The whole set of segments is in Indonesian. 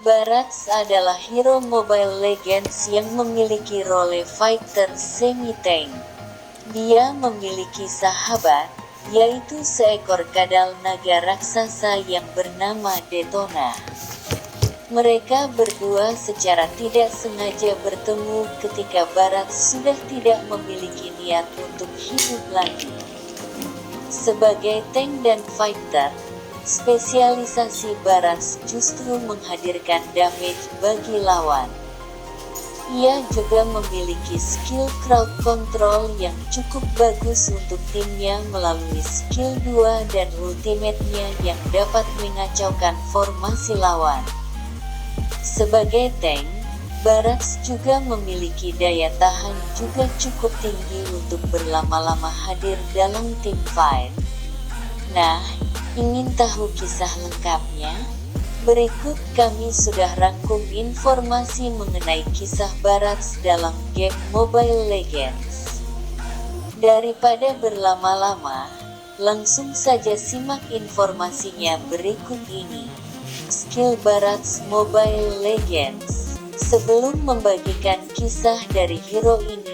Barats adalah hero Mobile Legends yang memiliki role fighter semi-tank. Dia memiliki sahabat, yaitu seekor kadal naga raksasa yang bernama Detona. Mereka berdua secara tidak sengaja bertemu ketika Barats sudah tidak memiliki niat untuk hidup lagi. Sebagai tank dan fighter, spesialisasi Barats justru menghadirkan damage bagi lawan. Ia juga memiliki skill crowd control yang cukup bagus untuk timnya melalui skill 2 dan ultimate-nya yang dapat mengacaukan formasi lawan. Sebagai tank, Barats juga memiliki daya tahan juga cukup tinggi untuk berlama-lama hadir dalam team fight. Nah, ingin tahu kisah lengkapnya? Berikut kami sudah rangkum informasi mengenai kisah Barats dalam game Mobile Legends. Daripada berlama-lama, langsung saja simak informasinya berikut ini. Skill Barats Mobile Legends. Sebelum membagikan kisah dari hero ini,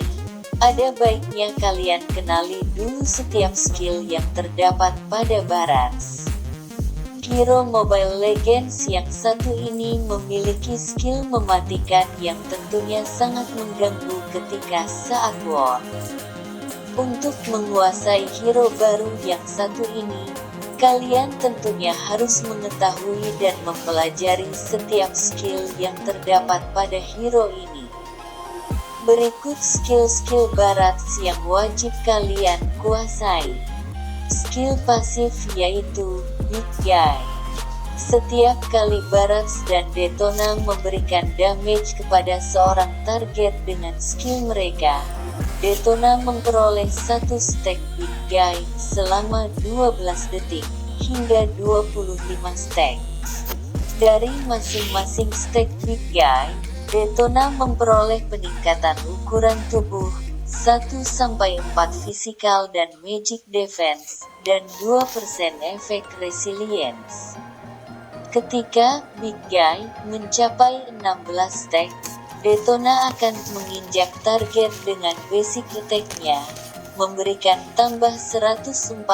ada baiknya kalian kenali dulu setiap skill yang terdapat pada Barats. Hero Mobile Legends yang satu ini memiliki skill mematikan yang tentunya sangat mengganggu ketika saat war. Untuk menguasai hero baru yang satu ini, kalian tentunya harus mengetahui dan mempelajari setiap skill yang terdapat pada hero ini. Berikut skill-skill Barats yang wajib kalian kuasai. Skill pasif yaitu Big Guy. Setiap kali Barats dan Detona memberikan damage kepada seorang target dengan skill mereka, Detona memperoleh 1 stack Big Guy selama 12 detik, hingga 25 stack. Dari masing-masing stack Big Guy, Detona memperoleh peningkatan ukuran tubuh 1-4 physical dan magic defense, dan 2% efek resilience. Ketika Big Guy mencapai 16 stack, Detona akan menginjak target dengan basic attack-nya, memberikan tambah 140%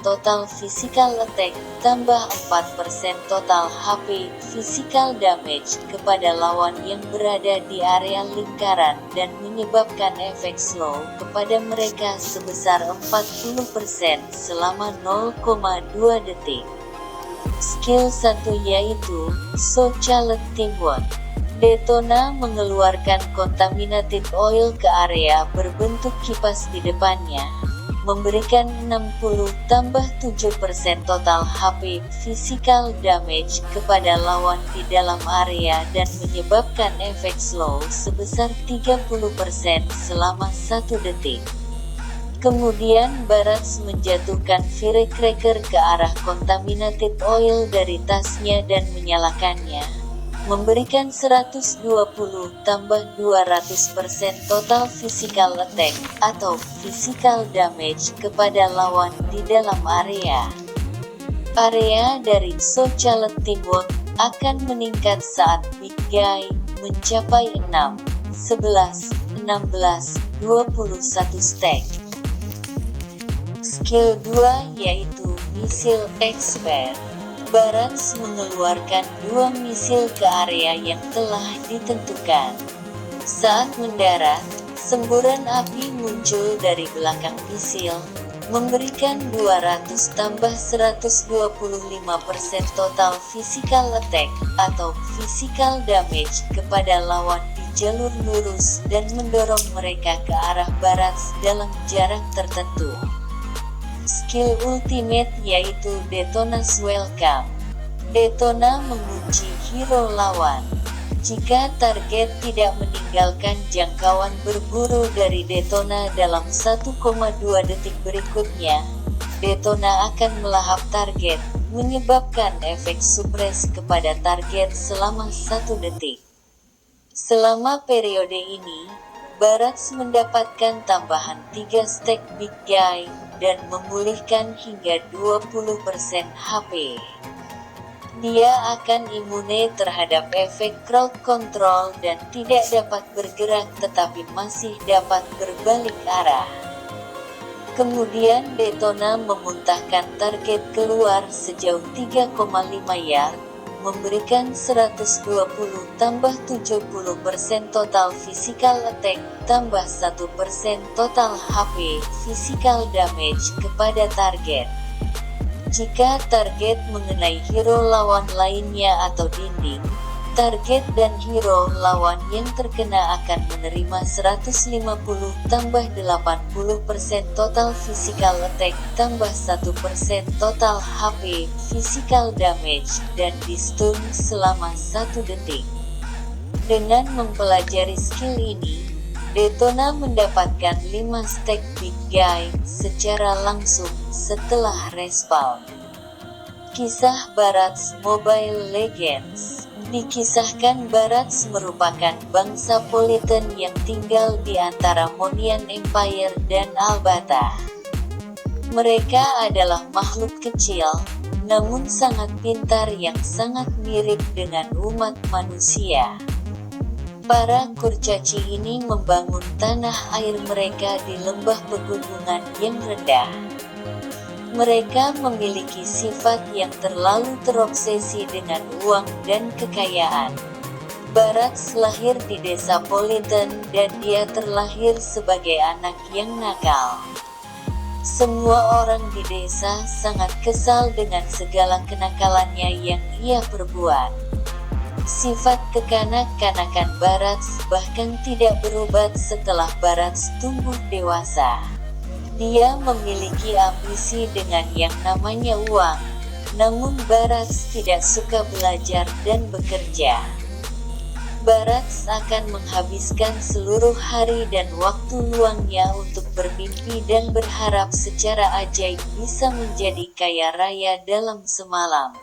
total physical attack, tambah 4% total HP physical damage kepada lawan yang berada di area lingkaran dan menyebabkan efek slow kepada mereka sebesar 40% selama 0,2 detik. Skill 1 yaitu Socialite Teamwork. Detona mengeluarkan contaminated oil ke area berbentuk kipas di depannya, memberikan 60-7% total HP physical damage kepada lawan di dalam area dan menyebabkan efek slow sebesar 30% selama 1 detik. Kemudian Barats menjatuhkan firecracker ke arah contaminated oil dari tasnya dan menyalakannya, memberikan 120-200% total physical attack atau physical damage kepada lawan di dalam area. Area dari Socialite Teamwork akan meningkat saat Big Guy mencapai 6, 11, 16, 21 stack. Skill 2 yaitu Missile Expert. Barats mengeluarkan 2 misil ke area yang telah ditentukan. Saat mendarat, semburan api muncul dari belakang misil, memberikan 200-125% total physical attack atau physical damage kepada lawan di jalur lurus dan mendorong mereka ke arah Barats dalam jarak tertentu. Skill ultimate yaitu Detona's Welcome. Detona mengunci hero lawan. Jika target tidak meninggalkan jangkauan berburu dari Detona dalam 1,2 detik berikutnya, Detona akan melahap target, menyebabkan efek suppress kepada target selama 1 detik. Selama periode ini, Barats mendapatkan tambahan 3 stack Big Guy, dan memulihkan hingga 20% HP. Dia akan imune terhadap efek crowd control dan tidak dapat bergerak tetapi masih dapat berbalik arah. Kemudian Daytona memuntahkan target keluar sejauh 3,5 yard, memberikan 120 tambah 70% total physical attack tambah 1% total HP physical damage kepada target. Jika target mengenai hero lawan lainnya atau dinding, target dan hero lawan yang terkena akan menerima 150 tambah 80% total physical attack tambah 1% total HP physical damage dan di stun selama 1 detik. Dengan mempelajari skill ini, Daytona mendapatkan 5 stack Big Guy secara langsung setelah respawn. Kisah Barats Mobile Legends. Dikisahkan Barats merupakan bangsa Politan yang tinggal di antara Monian Empire dan Albata. Mereka adalah makhluk kecil, namun sangat pintar yang sangat mirip dengan umat manusia. Para kurcaci ini membangun tanah air mereka di lembah pegunungan yang rendah. Mereka memiliki sifat yang terlalu terobsesi dengan uang dan kekayaan. Barats lahir di desa Politan dan dia terlahir sebagai anak yang nakal. Semua orang di desa sangat kesal dengan segala kenakalannya yang ia perbuat. Sifat kekanak-kanakan Barats bahkan tidak berubah setelah Barats tumbuh dewasa. Dia memiliki ambisi dengan yang namanya uang, namun Barats tidak suka belajar dan bekerja. Barats akan menghabiskan seluruh hari dan waktu luangnya untuk bermimpi dan berharap secara ajaib bisa menjadi kaya raya dalam semalam.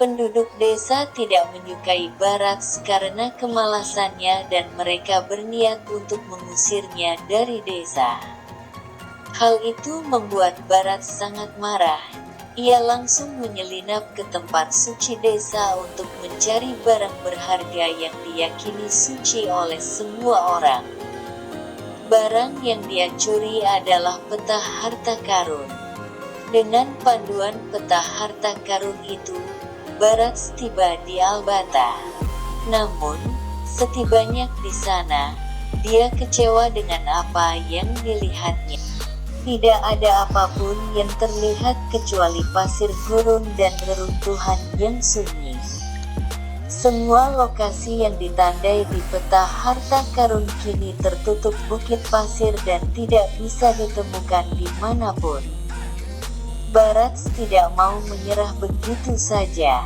Penduduk desa tidak menyukai Barats karena kemalasannya dan mereka berniat untuk mengusirnya dari desa. Hal itu membuat Barats sangat marah. Ia langsung menyelinap ke tempat suci desa untuk mencari barang berharga yang diyakini suci oleh semua orang. Barang yang dia curi adalah peta harta karun. Dengan panduan peta harta karun itu, Barats tiba di Albata. Namun, setibanya di sana, dia kecewa dengan apa yang dilihatnya. Tidak ada apapun yang terlihat kecuali pasir gurun dan reruntuhan yang sunyi. Semua lokasi yang ditandai di peta harta karun kini tertutup bukit pasir dan tidak bisa ditemukan dimanapun. Barats tidak mau menyerah begitu saja.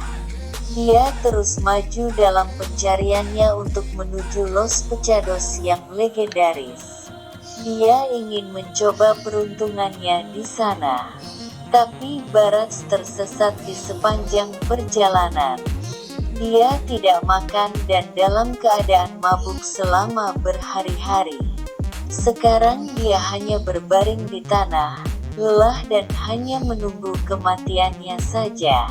Dia terus maju dalam pencariannya untuk menuju Los Pecados yang legendaris. Dia ingin mencoba peruntungannya di sana. Tapi Barats tersesat di sepanjang perjalanan. Dia tidak makan dan dalam keadaan mabuk selama berhari-hari. Sekarang dia hanya berbaring di tanah, lelah dan hanya menunggu kematiannya saja.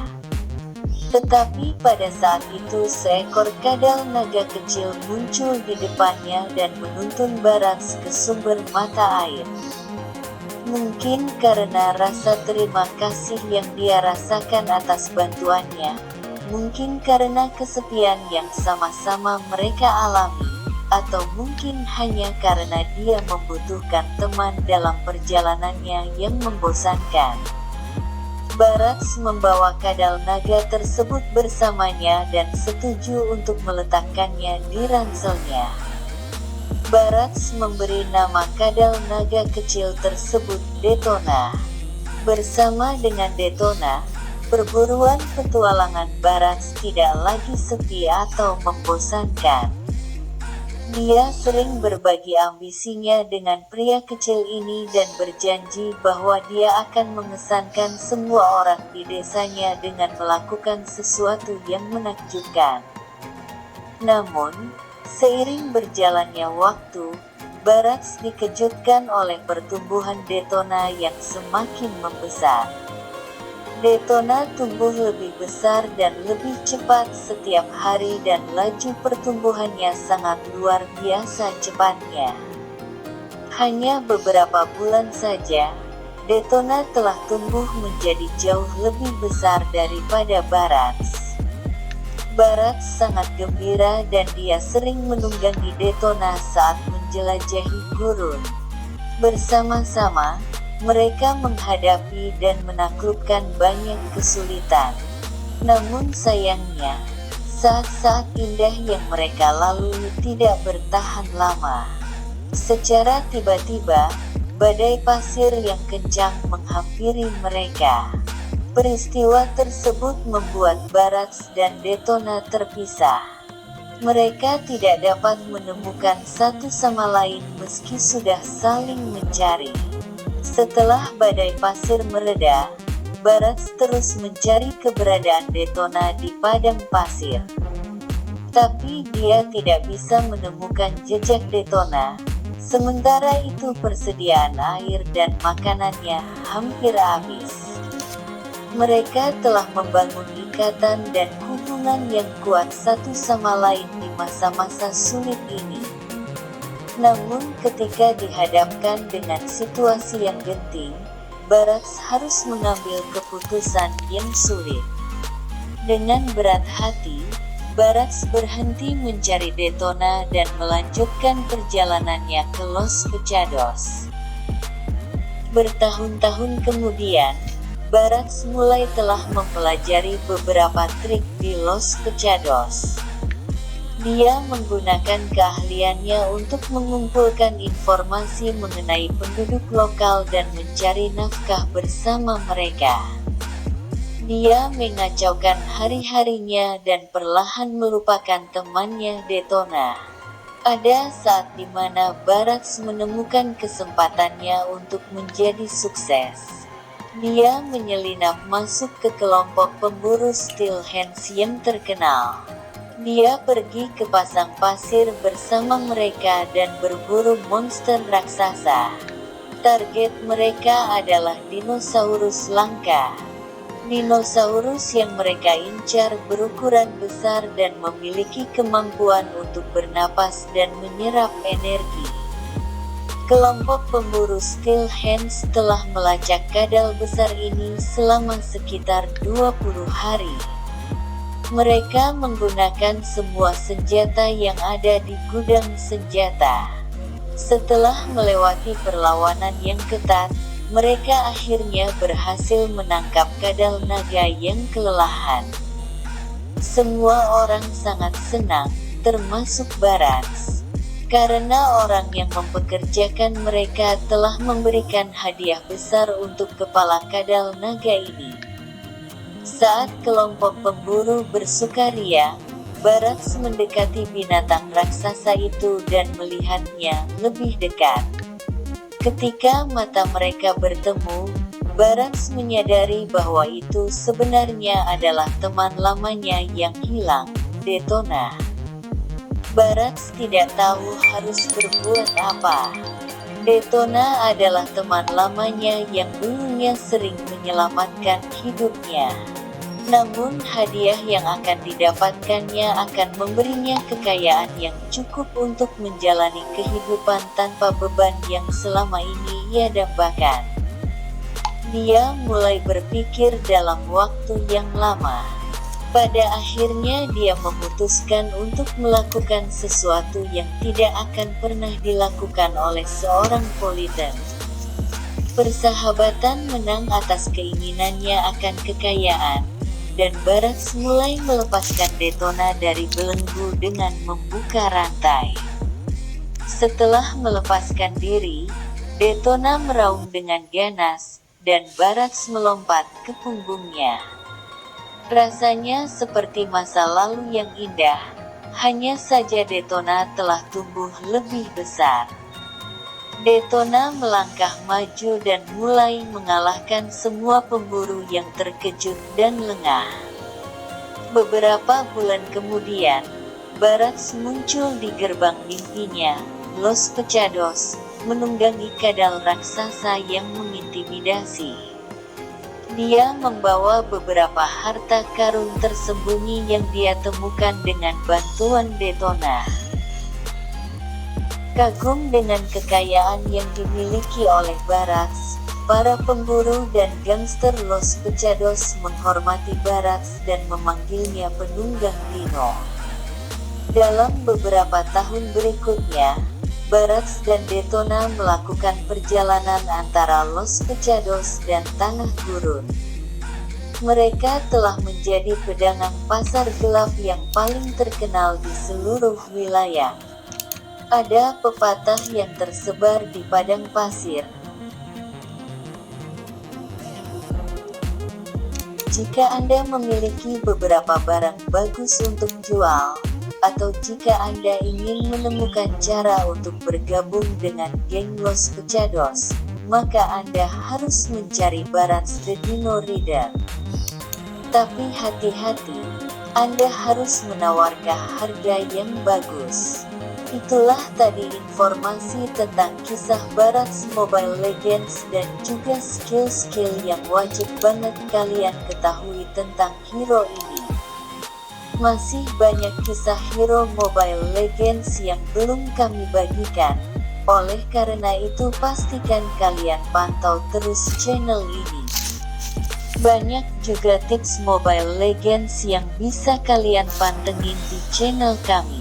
Tetapi pada saat itu seekor kadal naga kecil muncul di depannya dan menuntun Barats ke sumber mata air. Mungkin karena rasa terima kasih yang dia rasakan atas bantuannya, mungkin karena kesepian yang sama-sama mereka alami, atau mungkin hanya karena dia membutuhkan teman dalam perjalanannya yang membosankan. Barats membawa kadal naga tersebut bersamanya dan setuju untuk meletakkannya di ranselnya. Barats memberi nama kadal naga kecil tersebut Daytona. Bersama dengan Daytona, perburuan petualangan Barats tidak lagi sepi atau membosankan. Dia sering berbagi ambisinya dengan pria kecil ini dan berjanji bahwa dia akan mengesankan semua orang di desanya dengan melakukan sesuatu yang menakjubkan. Namun, seiring berjalannya waktu, Barats dikejutkan oleh pertumbuhan Daytona yang semakin membesar. Detona tumbuh lebih besar dan lebih cepat setiap hari dan laju pertumbuhannya sangat luar biasa cepatnya. Hanya beberapa bulan saja, Detona telah tumbuh menjadi jauh lebih besar daripada Barats. Barats sangat gembira dan dia sering menunggangi Detona saat menjelajahi gurun. Bersama-sama, mereka menghadapi dan menaklukkan banyak kesulitan. Namun sayangnya, saat-saat indah yang mereka lalui tidak bertahan lama. Secara tiba-tiba, badai pasir yang kencang menghampiri mereka. Peristiwa tersebut membuat Barats dan Detona terpisah. Mereka tidak dapat menemukan satu sama lain meski sudah saling mencari. Setelah badai pasir mereda, Barats terus mencari keberadaan Detona di padang pasir. Tapi dia tidak bisa menemukan jejak Detona. Sementara itu persediaan air dan makanannya hampir habis. Mereka telah membangun ikatan dan hubungan yang kuat satu sama lain di masa-masa sulit ini. Namun ketika dihadapkan dengan situasi yang genting, Barats harus mengambil keputusan yang sulit. Dengan berat hati, Barats berhenti mencari Detona dan melanjutkan perjalanannya ke Los Pechados. Bertahun-tahun kemudian, Barats mulai telah mempelajari beberapa trik di Los Pechados. Dia menggunakan keahliannya untuk mengumpulkan informasi mengenai penduduk lokal dan mencari nafkah bersama mereka. Dia mengacaukan hari-harinya dan perlahan melupakan temannya Detona. Ada saat di mana Barats menemukan kesempatannya untuk menjadi sukses. Dia menyelinap masuk ke kelompok pemburu Steel Hands yang terkenal. Dia pergi ke pasang pasir bersama mereka dan berburu monster raksasa. Target mereka adalah dinosaurus langka. Dinosaurus yang mereka incar berukuran besar dan memiliki kemampuan untuk bernapas dan menyerap energi. Kelompok pemburu Steel Hands telah melacak kadal besar ini selama sekitar 20 hari. Mereka menggunakan semua senjata yang ada di gudang senjata. Setelah melewati perlawanan yang ketat, mereka akhirnya berhasil menangkap kadal naga yang kelelahan. Semua orang sangat senang, termasuk Barats, karena orang yang mempekerjakan mereka telah memberikan hadiah besar untuk kepala kadal naga ini. Saat kelompok pemburu bersukaria, Barats mendekati binatang raksasa itu dan melihatnya lebih dekat. Ketika mata mereka bertemu, Barats menyadari bahwa itu sebenarnya adalah teman lamanya yang hilang, Detona. Barats tidak tahu harus berbuat apa. Detona adalah teman lamanya yang dulunya sering menyelamatkan hidupnya. Namun hadiah yang akan didapatkannya akan memberinya kekayaan yang cukup untuk menjalani kehidupan tanpa beban yang selama ini ia dambakan. Dia mulai berpikir dalam waktu yang lama. Pada akhirnya dia memutuskan untuk melakukan sesuatu yang tidak akan pernah dilakukan oleh seorang Politan. Persahabatan menang atas keinginannya akan kekayaan. Dan Barats mulai melepaskan Detona dari belenggu dengan membuka rantai. Setelah melepaskan diri, Detona meraung dengan ganas, dan Barats melompat ke punggungnya. Rasanya seperti masa lalu yang indah, hanya saja Detona telah tumbuh lebih besar. Detona melangkah maju dan mulai mengalahkan semua pemburu yang terkejut dan lengah. Beberapa bulan kemudian, Barats muncul di gerbang mimpinya, Los Pechados, menunggangi kadal raksasa yang mengintimidasi. Dia membawa beberapa harta karun tersembunyi yang dia temukan dengan bantuan Daytona. Kagum dengan kekayaan yang dimiliki oleh Barats, para pemburu dan gangster Los Pecados menghormati Barats dan memanggilnya penunggang Dino. Dalam beberapa tahun berikutnya, Barats dan Daytona melakukan perjalanan antara Los Pecados dan Tanah Gurun. Mereka telah menjadi pedagang pasar gelap yang paling terkenal di seluruh wilayah. Ada pepatah yang tersebar di padang pasir. Jika Anda memiliki beberapa barang bagus untuk jual, atau jika Anda ingin menemukan cara untuk bergabung dengan geng Los Pecados, maka Anda harus mencari Barats the Dino Rider. Tapi hati-hati, Anda harus menawarkan harga yang bagus. Itulah tadi informasi tentang kisah Barats Mobile Legends dan juga skill-skill yang wajib banget kalian ketahui tentang hero ini. Masih banyak kisah hero Mobile Legends yang belum kami bagikan, oleh karena itu pastikan kalian pantau terus channel ini. Banyak juga tips Mobile Legends yang bisa kalian pantengin di channel kami.